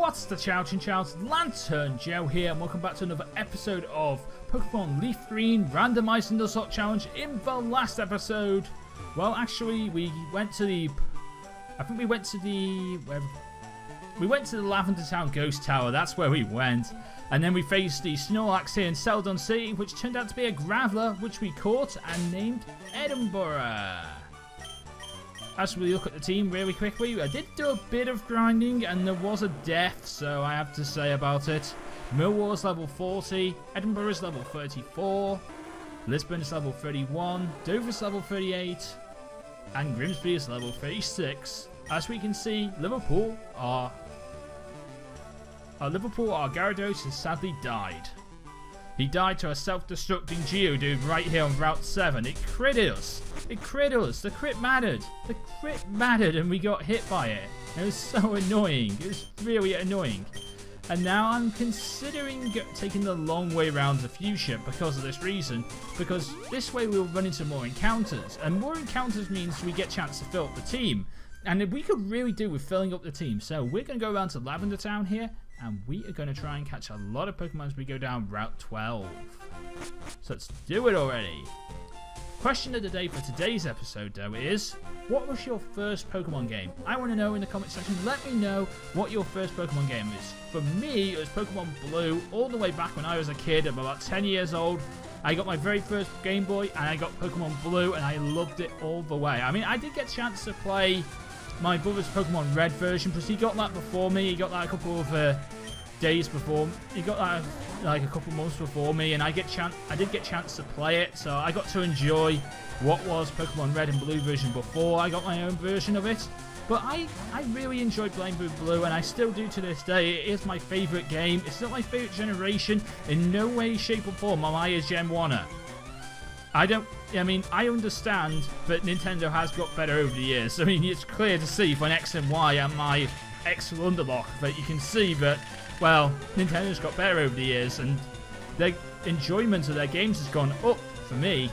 What's the chow, Chinchow's Lanturn Joe here, and welcome back to another episode of Pokemon Leaf Green Randomizer Nuzlocke Challenge. In the last episode, well, actually, we went to the Lavender Town Ghost Tower. That's where we went, and then we faced the Snorlax here in Celadon City, which turned out to be a Graveler, which we caught and named Edinburgh. As we look at the team really quickly, I did do a bit of grinding and there was a death, so I have to say about it. Millwar's level 40, Edinburgh is level 34, Lisbon is level 31, Dover's level 38, and Grimsby is level 36. As we can see, Liverpool, our Gyarados has sadly died. He died to a self-destructing Geodude right here on Route 7. It critted us. It critted us. The crit mattered. The crit mattered and we got hit by it. It was so annoying. It was really annoying. And now I'm considering taking the long way around the future because of this reason. Because this way we'll run into more encounters. And more encounters means we get a chance to fill up the team. And we could really do with filling up the team. So we're going to go around to Lavender Town here. And we are going to try and catch a lot of Pokemon as we go down Route 12. So let's do it already. Question of the day for today's episode, though, is what was your first Pokemon game? I want to know in the comment section. Let me know what your first Pokemon game is. For me, it was Pokemon Blue all the way back when I was a kid. I'm about 10 years old. I got my very first Game Boy and I got Pokemon Blue and I loved it all the way. I mean, I did get a chance to play my brother's Pokemon Red version, because he got that before me. He got that a couple of days before. He got that like a couple months before me, and I did get chance to play it. So I got to enjoy what was Pokemon Red and Blue version before I got my own version of it. But I really enjoyed playing Blue, and I still do to this day. It is my favourite game. It's not my favourite generation. In no way, shape, or form am I a Gen 1er. I mean, I understand that Nintendo has got better over the years. I mean, it's clear to see from X and Y and my X Lunderlock that you can see that, well, Nintendo's got better over the years and their enjoyment of their games has gone up for me,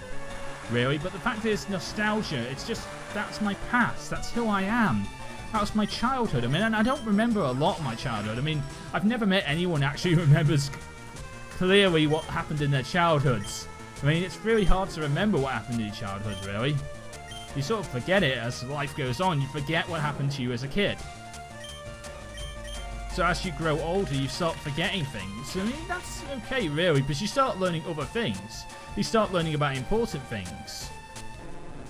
really. But the fact is, nostalgia, it's just, that's my past. That's who I am. That was my childhood. I mean, and I don't remember a lot of my childhood. I mean, I've never met anyone who actually remembers clearly what happened in their childhoods. I mean, it's really hard to remember what happened in your childhood, really. You sort of forget it as life goes on. You forget what happened to you as a kid. So as you grow older, you start forgetting things. I mean, that's okay, really, because you start learning other things. You start learning about important things.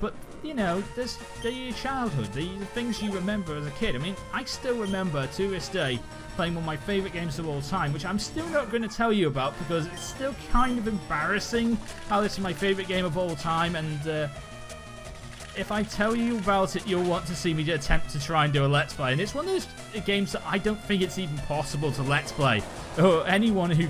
But, you know, they're your childhood, the things you remember as a kid. I mean, I still remember, to this day, playing one of my favourite games of all time, which I'm still not going to tell you about because it's still kind of embarrassing how this is my favourite game of all time, and if I tell you about it, you'll want to see me attempt to try and do a Let's Play. And it's one of those games that I don't think it's even possible to Let's Play. Or anyone who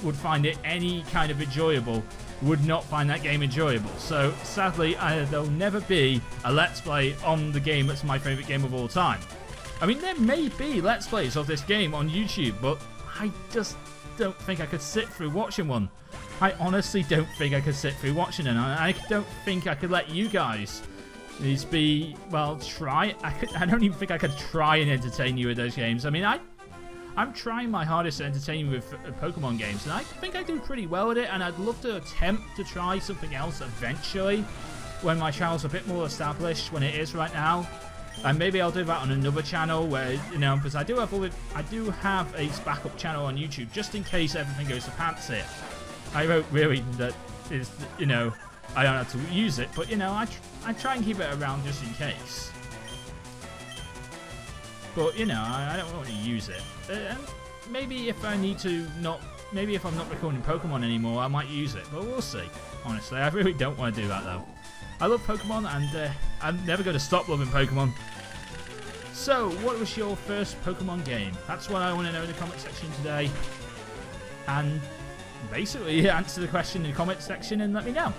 would find it any kind of enjoyable would not find that game enjoyable. So, sadly, there'll never be a Let's Play on the game that's my favourite game of all time. I mean, there may be Let's Plays of this game on YouTube, but I just don't think I could sit through watching one. I honestly don't think I could sit through watching it. I don't think I could let you guys try. I don't even think I could try and entertain you with those games. I mean, I'm trying my hardest to entertain you with Pokemon games, and I think I do pretty well at it, and I'd love to attempt to try something else eventually when my channel's a bit more established than it is right now. And maybe I'll do that on another channel where, you know, because I do have a backup channel on YouTube just in case everything goes to pants here. I hope really that is, you know, I don't have to use it, but, you know, I try and keep it around just in case. But, you know, I don't want to use it. Maybe if I need to maybe if I'm not recording Pokemon anymore, I might use it, but we'll see. Honestly, I really don't want to do that though. I love Pokemon, and I'm never going to stop loving Pokemon. So, what was your first Pokemon game? That's what I want to know in the comment section today. And basically, answer the question in the comment section and let me know.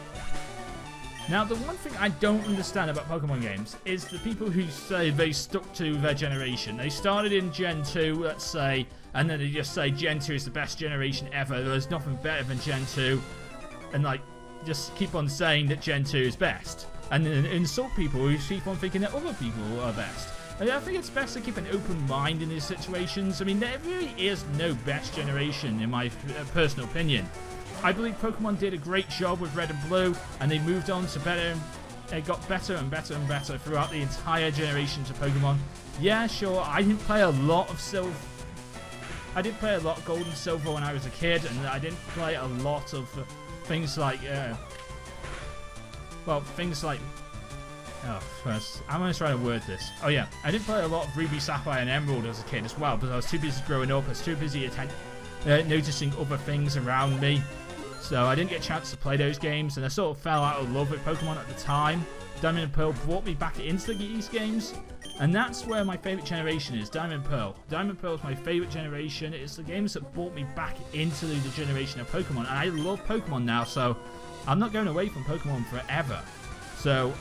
Now, the one thing I don't understand about Pokemon games is the people who say they stuck to their generation. They started in Gen 2, let's say, and then they just say Gen 2 is the best generation ever. There's nothing better than Gen 2. And, like, just keep on saying that Gen 2 is best. And then insult people who keep on thinking that other people are best. I think it's best to keep an open mind in these situations. I mean, there really is no best generation, in my personal opinion. I believe Pokemon did a great job with Red and Blue, and they moved on to better. It got better and better and better throughout the entire generations of Pokemon. Yeah, sure, I didn't play a lot of Silver. I didn't play a lot of Gold and Silver when I was a kid, and I didn't play a lot of things like, things like. Oh, first, I'm going to try to word this. Oh yeah, I didn't play a lot of Ruby, Sapphire, and Emerald as a kid as well, because I was too busy growing up. I was too busy noticing other things around me. So I didn't get a chance to play those games, and I sort of fell out of love with Pokemon at the time. Diamond and Pearl brought me back into these games, and that's where my favourite generation is, Diamond and Pearl. Diamond and Pearl is my favourite generation. It's the games that brought me back into the generation of Pokemon, and I love Pokemon now, so I'm not going away from Pokemon forever. So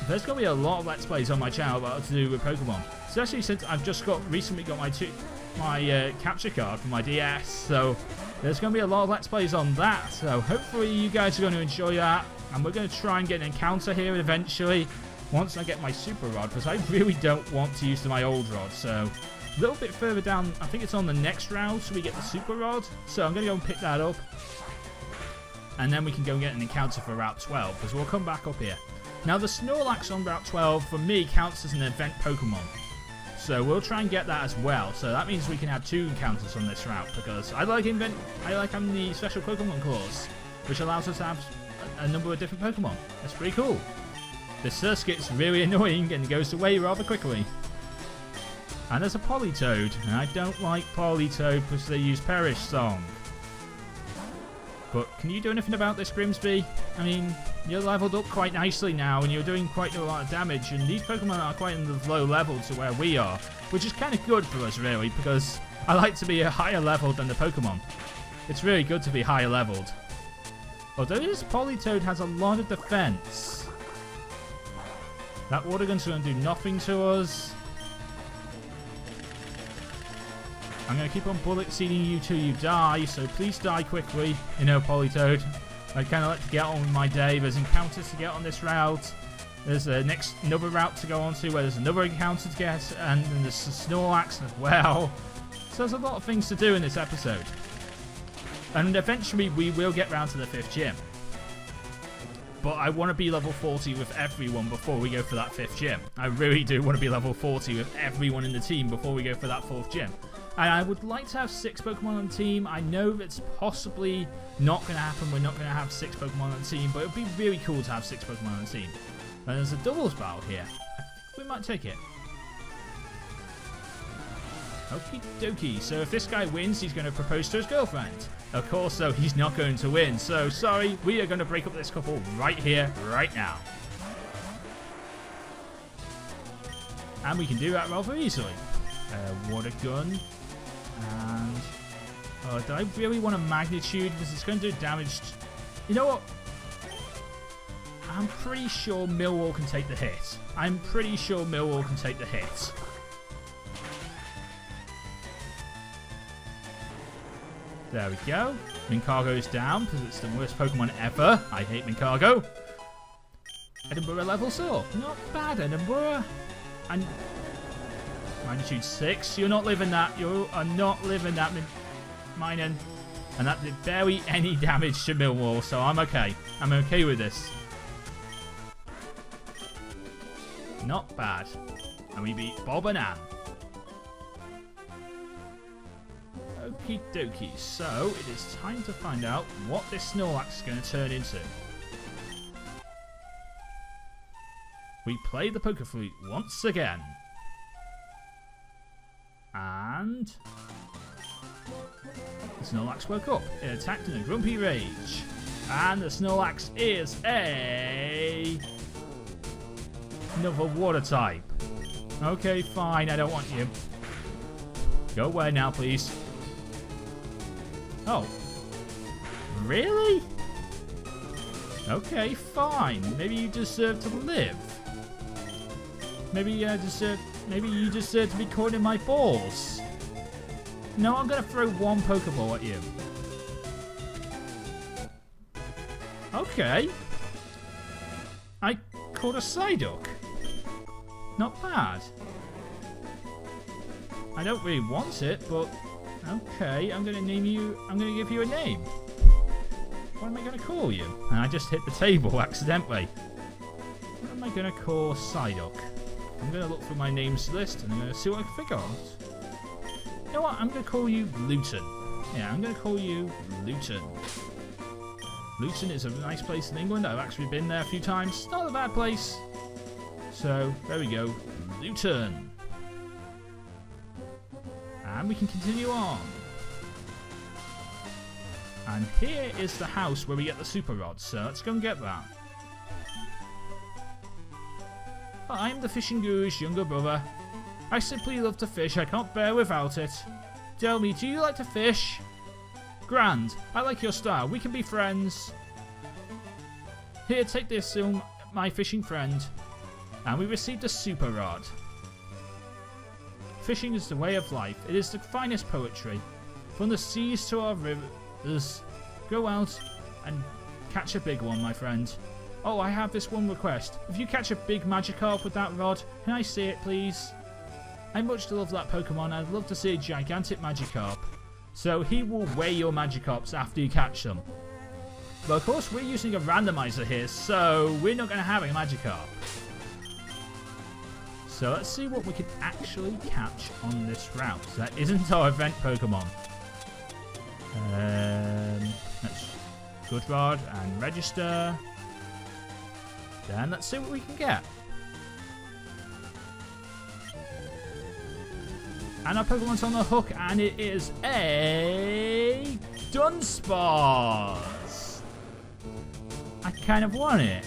there's going to be a lot of Let's Plays on my channel about to do with Pokemon, especially since I've just recently got my capture card for my DS, so there's going to be a lot of Let's Plays on that, so hopefully you guys are going to enjoy that, and we're going to try and get an encounter here eventually, once I get my Super Rod, because I really don't want to use my old rod, so a little bit further down, I think it's on the next round, so we get the Super Rod, so I'm going to go and pick that up, and then we can go and get an encounter for Route 12, because we'll come back up here. Now the Snorlax on Route 12, for me, counts as an event Pokemon. So we'll try and get that as well. So that means we can have 2 encounters on this route, because I like having the special Pokemon clause, which allows us to have a number of different Pokemon. That's pretty cool. This Surskit's really annoying and goes away rather quickly. And there's a Politoed, and I don't like Politoed because they use Perish Song. But can you do anything about this, Grimsby? I mean, you're leveled up quite nicely now, and you're doing quite a lot of damage, and these Pokemon are quite in the low level to where we are, which is kind of good for us, really, because I like to be a higher level than the Pokemon. It's really good to be higher leveled. Although this Politoed has a lot of defense. That Water Gun's going to do nothing to us. I'm going to keep on bullet seeding you till you die, so please die quickly, you know, Politoed. I kind of like to get on with my day. There's encounters to get on this route. There's another route to go on to where there's another encounter to get, and then there's the Snorlax as well. So there's a lot of things to do in this episode. And eventually we will get round to the 5th gym. But I want to be level 40 with everyone before we go for that 5th gym. I really do want to be level 40 with everyone in the team before we go for that 4th gym. And I would like to have 6 Pokemon on the team. I know that's possibly not going to happen. We're not going to have 6 Pokemon on the team, but it would be really cool to have 6 Pokemon on the team. And there's a doubles battle here. We might take it. Okie dokie. So if this guy wins, he's going to propose to his girlfriend. Of course, though, he's not going to win. So sorry, we are going to break up this couple right here, right now. And we can do that rather easily. Water Gun. And do I really want a Magnitude? Because it's going to do damage. You know what? I'm pretty sure Millwall can take the hit. I'm pretty sure Millwall can take the hit. There we go. Mincargo's down because it's the worst Pokemon ever. I hate Mincargo. Edinburgh level so not bad, Edinburgh. And Magnitude 6. You're not living that. You are not living that, Minen. And that did barely any damage to Millwall, so I'm okay. I'm okay with this. Not bad. And we beat Bob and Ann. Okie dokie. So it is time to find out what this Snorlax is going to turn into. We play the Poker Flute once again. And the Snorlax woke up. It attacked in a grumpy rage. And the Snorlax is another water type. Okay, fine. I don't want you. Go away now, please. Oh. Really? Okay, fine. Maybe you deserve to live. Maybe you deserve to be caught in my balls. No, I'm going to throw one Pokeball at you. Okay. I caught a Psyduck. Not bad. I don't really want it, but okay, I'm gonna name you. I'm gonna give you a name. What am I gonna call you? And I just hit the table accidentally. What am I gonna call Psyduck? I'm gonna look through my names list and I'm gonna see what I can figure out. You know what? I'm gonna call you Luton. Yeah, I'm gonna call you Luton. Luton is a nice place in England. I've actually been there a few times. Not a bad place. So there we go, Luton. And we can continue on. And here is the house where we get the super rods, so let's go and get that. I'm the fishing guru's younger brother. I simply love to fish, I can't bear without it. Tell me, do you like to fish? Grand, I like your style, we can be friends. Here, take this, my fishing friend. And we received a super rod. Fishing is the way of life. It is the finest poetry. From the seas to our rivers, go out and catch a big one, my friend. Oh, I have this one request. If you catch a big Magikarp with that rod, can I see it, please? I much love that Pokemon. I'd love to see a gigantic Magikarp. So he will weigh your Magikarps after you catch them. But of course, we're using a randomizer here, so we're not going to have a Magikarp. So let's see what we can actually catch on this route. That isn't our event Pokemon. Let's Good Rod and register. Then let's see what we can get. And our Pokemon's on the hook, and it is a Dunsparce. I kind of want it.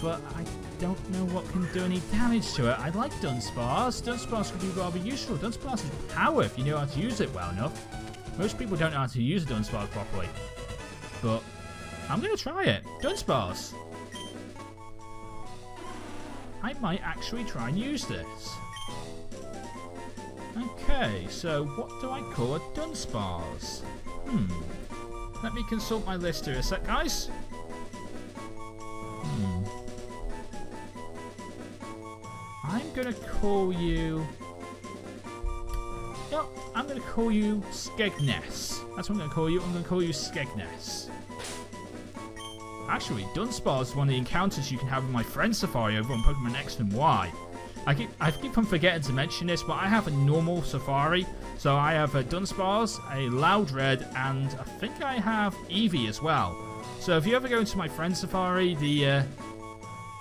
But I don't know what can do any damage to it. I like Dunsparce. Dunsparce could be rather useful. Dunsparce is power if you know how to use it well enough. Most people don't know how to use a Dunsparce properly. But I'm going to try it. Dunsparce. I might actually try and use this. Okay, so what do I call a Dunsparce? Let me consult my list here a sec, guys. I'm gonna call you... Yep, I'm gonna call you Skegness. That's what I'm gonna call you. I'm gonna call you Skegness. Actually, Dunsparce is one of the encounters you can have with my friend Safari over on Pokemon X and Y. I keep on forgetting to mention this, but I have a normal Safari. So I have a Dunsparce, a Loudred, and I think I have Eevee as well. So if you ever go into my friend Safari, the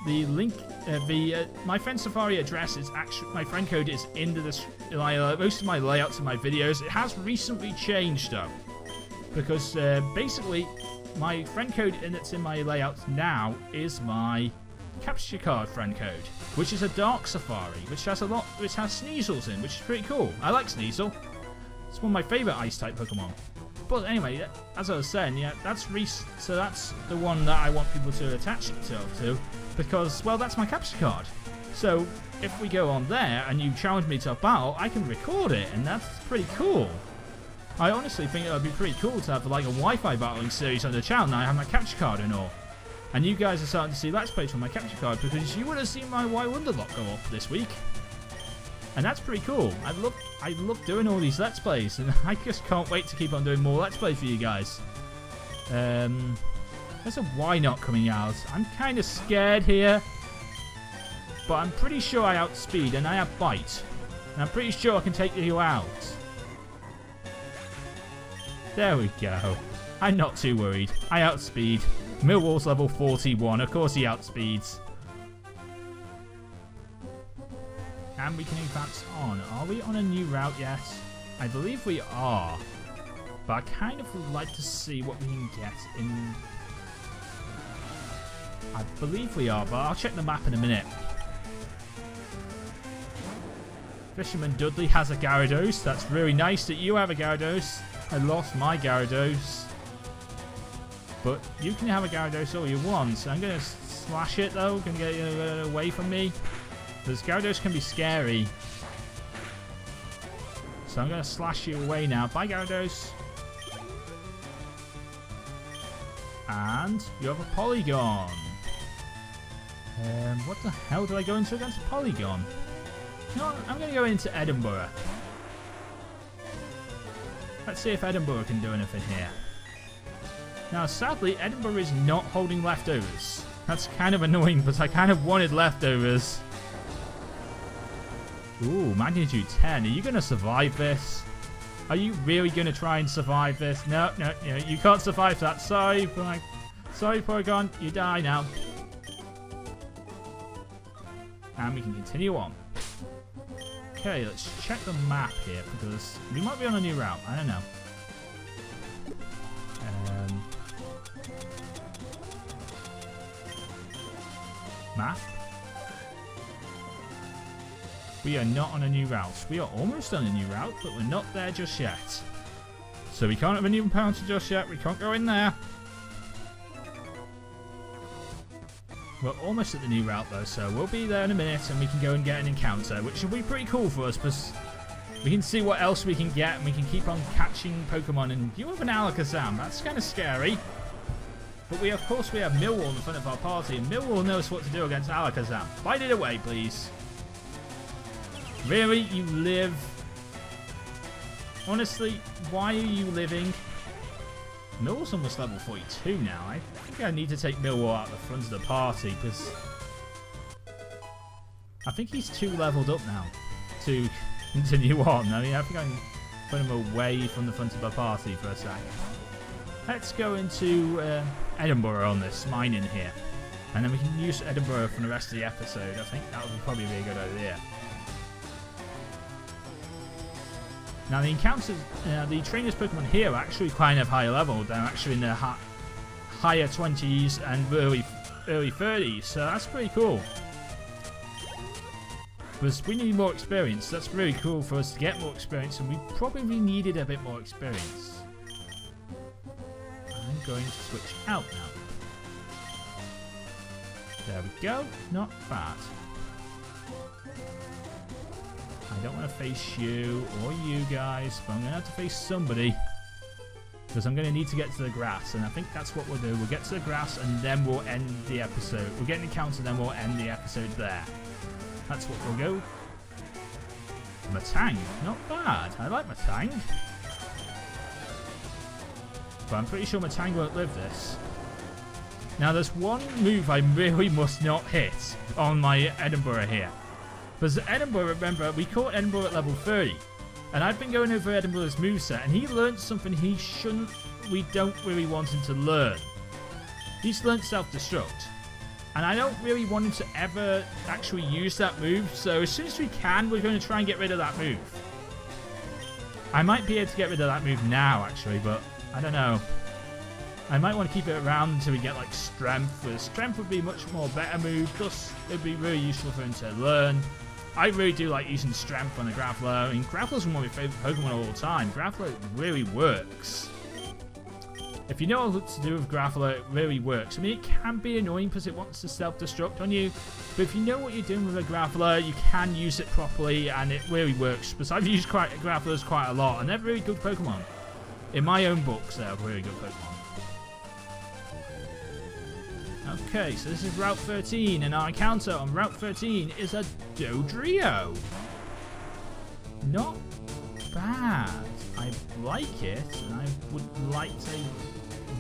link, my friend Safari address is actually, my friend code is in the most of my layouts of my videos. It has recently changed though, because basically my friend code that's in my layouts now is my capture card friend code, which is a Dark Safari, which has Sneasels in, which is pretty cool. I like Sneasel. It's one of my favourite ice type Pokemon. But anyway, as I was saying, yeah, that's the one that I want people to attach itself to, because, well, that's my capture card. So if we go on there and you challenge me to a battle, I can record it, and that's pretty cool. I honestly think it would be pretty cool to have like a Wi-Fi battling series on the channel. Now I have my capture card and all. And you guys are starting to see Let's Plays from my capture card, because you would have seen my Y Wonderlock go off this week. And that's pretty cool. I love doing all these Let's Plays, and I just can't wait to keep on doing more Let's Plays for you guys. There's a Why Not coming out. I'm kind of scared here, but I'm pretty sure I outspeed, and I have Bite. And I'm pretty sure I can take you out. There we go. I'm not too worried. I outspeed. Millwall's level 41. Of course he outspeeds. And we can advance on. Are we on a new route yet? I believe we are. But I kind of would like to see what we can get in... I believe we are, but I'll check the map in a minute. Fisherman Dudley has a Gyarados. That's really nice that you have a Gyarados. I lost my Gyarados. But you can have a Gyarados all you want. So I'm going to slash it though. Going to get it away from me. Because Gyarados can be scary. So I'm going to slash you away now. Bye, Gyarados. And you have a Polygon. What the hell do I go into against a Polygon? No, I'm going to go into Edinburgh. Let's see if Edinburgh can do anything here. Now, sadly, Edinburgh is not holding leftovers. That's kind of annoying, but I kind of wanted leftovers. Ooh, magnitude 10. Are you going to survive this? Are you really going to try and survive this? No, no, no, you can't survive that. Sorry, sorry, Porygon. You die now. And we can continue on. Okay, let's check the map here, because we might be on a new route. I don't know. Map. We are not on a new route. We are almost on a new route, but we're not there just yet. So we can't have a new encounter just yet. We can't go in there. We're almost at the new route though, so we'll be there in a minute and we can go and get an encounter, which will be pretty cool for us because we can see what else we can get and we can keep on catching Pokemon. And you have an Alakazam. That's kind of scary. But of course we have Millwall in front of our party, and Millwall knows what to do against Alakazam. Fight it away, please. Really? You live? Honestly, why are you living? Millwall's almost level 42 now. I think I need to take Millwall out the front of the party because I think he's too leveled up now to continue on. I mean, I think I can put him away from the front of the party for a second. Let's go into Edinburgh on this mining here. And then we can use Edinburgh for the rest of the episode. I think that would probably be a good idea. Now the encounters, the trainers Pokemon here are actually kind of higher level. They're actually in the higher 20s and early 30s, so that's pretty cool. Because we need more experience. That's really cool for us to get more experience, and we probably needed a bit more experience. I'm going to switch out now. There we go. Not bad. I don't want to face you or you guys, but I'm going to have to face somebody. Because I'm going to need to get to the grass, and I think that's what we'll do. We'll get to the grass, and then we'll end the episode. We'll get an encounter, then we'll end the episode there. That's what we'll go. Matang. Not bad. I like Matang. But I'm pretty sure Matang won't live this. Now, there's one move I really must not hit on my Edinburgh here. Because Edinburgh, remember, we caught Edinburgh at level 30. And I've been going over Edinburgh's moveset, and he learned something we don't really want him to learn. He's learned self-destruct. And I don't really want him to ever actually use that move, so as soon as we can, we're going to try and get rid of that move. I might be able to get rid of that move now, actually, but I don't know. I might want to keep it around until we get, like, Strength, because Strength would be a much more better move, plus it would be really useful for him to learn. I really do like using Strength on a Graveler. I mean, Graveler's one of my favourite Pokemon all the time. Graveler really works. If you know what to do with Graveler, it really works. I mean, it can be annoying because it wants to self-destruct on you, but if you know what you're doing with a Graveler, you can use it properly, and it really works. Because I've used Gravelers quite a lot, and they're really good Pokemon. In my own books, they're really good Pokemon. Okay, so this is Route 13, and our encounter on Route 13 is a Dodrio. Not bad. I like it, and I would like to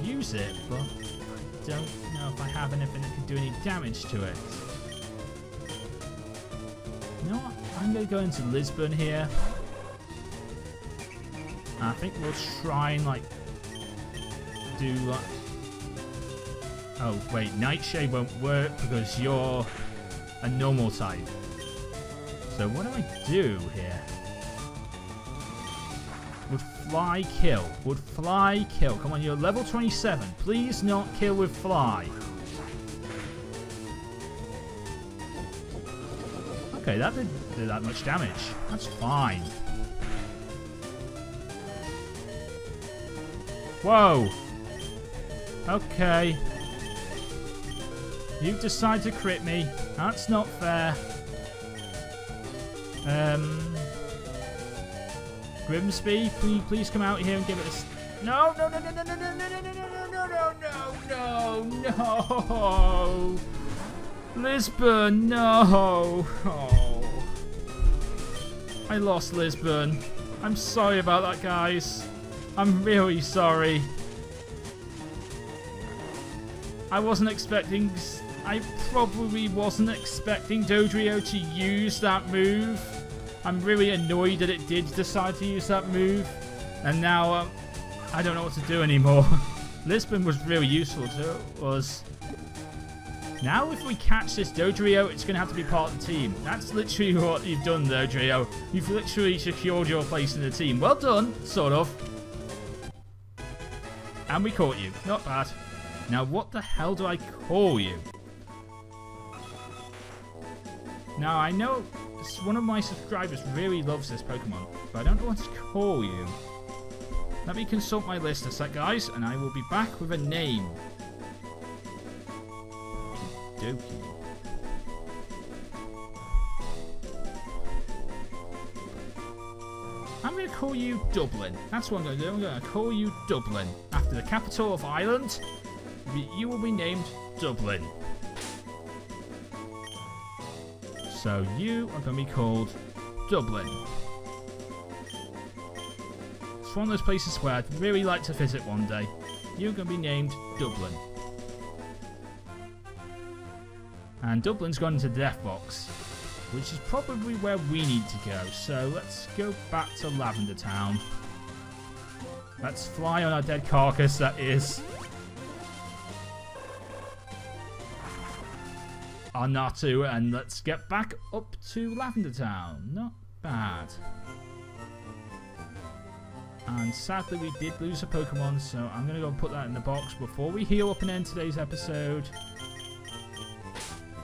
use it, but I don't know if I have anything that can do any damage to it. You know what? I'm going to go into Lisbon here. I think we'll try and, like, do, like... Oh, wait, Nightshade won't work because you're a normal type. So what do I do here? Would Fly kill? Would Fly kill? Come on, you're level 27. Please not kill with Fly. Okay, that didn't do that much damage. That's fine. Whoa. Okay. You decide to crit me. That's not fair. Grimsby, can you please come out here and give it a... No, no, no, no, no, no, no, no, no, no, no, no, no, no. Lisbon, no. Oh. I lost Lisbon. I'm sorry about that, guys. I'm really sorry. I probably wasn't expecting Dodrio to use that move. I'm really annoyed that it did decide to use that move. And now, I don't know what to do anymore. Lisbon was really useful to us. Now if we catch this Dodrio, it's going to have to be part of the team. That's literally what you've done, Dodrio. You've literally secured your place in the team. Well done, sort of. And we caught you. Not bad. Now what the hell do I call you? Now I know one of my subscribers really loves this Pokemon, but I don't know what to call you. Let me consult my list a sec, guys, and I will be back with a name. Okey-dokey. I'm going to call you Dublin. That's what I'm going to do. I'm going to call you Dublin. After the capital of Ireland, you will be named Dublin. So you are going to be called Dublin. It's one of those places where I'd really like to visit one day. You're going to be named Dublin. And Dublin's gone into the Death Box, which is probably where we need to go. So let's go back to Lavender Town. Let's fly on our dead carcass, that is. Our Natu, and let's get back up to Lavender Town. Not bad. And sadly we did lose a Pokemon, so I'm going to go and put that in the box before we heal up and end today's episode.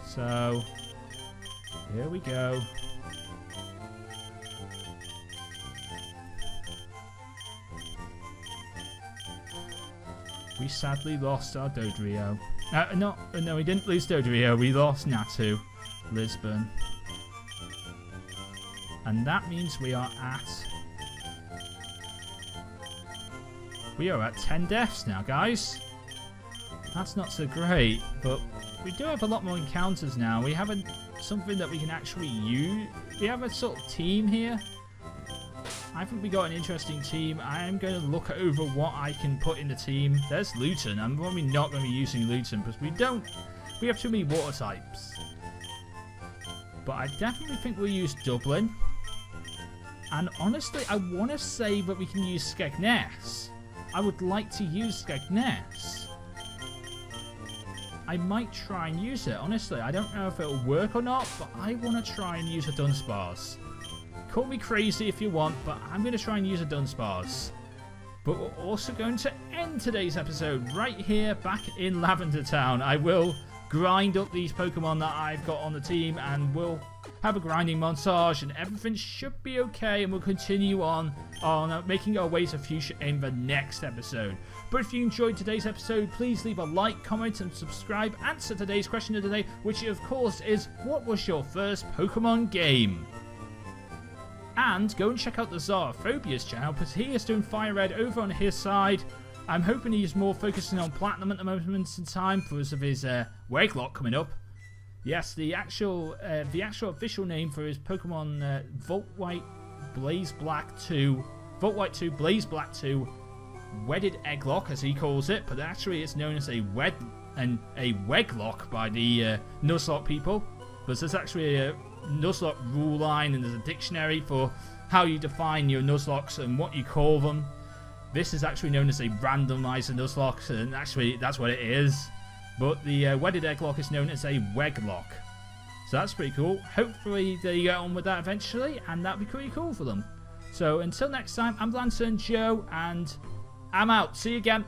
So, here we go. We sadly lost our Dodrio. No, we didn't lose Dodrio. We lost Natu, Lisbon. And that means we are at 10 deaths now, guys. That's not so great, but we do have a lot more encounters now. We have something that we can actually use. We have a sort of team here. I think we got an interesting team. I am going to look over what I can put in the team. There's Luton. I'm probably not going to be using Luton because we have too many water types. But I definitely think we'll use Dublin. And honestly, I want to say that we can use Skegness. I would like to use Skegness. I might try and use it, honestly. I don't know if it'll work or not, but I want to try and use a Dunsparce. Call me crazy if you want, but I'm going to try and use a Dunsparce. But we're also going to end today's episode right here, back in Lavender Town. I will grind up these Pokemon that I've got on the team, and we'll have a grinding montage, and everything should be okay, and we'll continue on making our way to future in the next episode. But if you enjoyed today's episode, please leave a like, comment, and subscribe. Answer today's question of the day, which of course is, what was your first Pokemon game? And go and check out the Zyrophobia's channel, because he is doing Fire Red over on his side. I'm hoping he's more focusing on Platinum at the moment in time because of his Weglock coming up. Yes, the actual official name for his Pokemon Volt White Blaze Black 2, Volt White 2 Blaze Black 2 Wedded Egglock, as he calls it, but actually it's known as a Weglock by the Nuzlocke people, because there's actually a Nuzlocke rule line and there's a dictionary for how you define your Nuzlocks and what you call them. This is actually known as a Randomizer Nuzlocke, and actually that's what it is. But the Wedded Egglock is known as a Weglock. So that's pretty cool. Hopefully they get on with that eventually, and that'd be pretty cool for them. So until next time, I'm Lanturn Joe, and I'm out. See you again.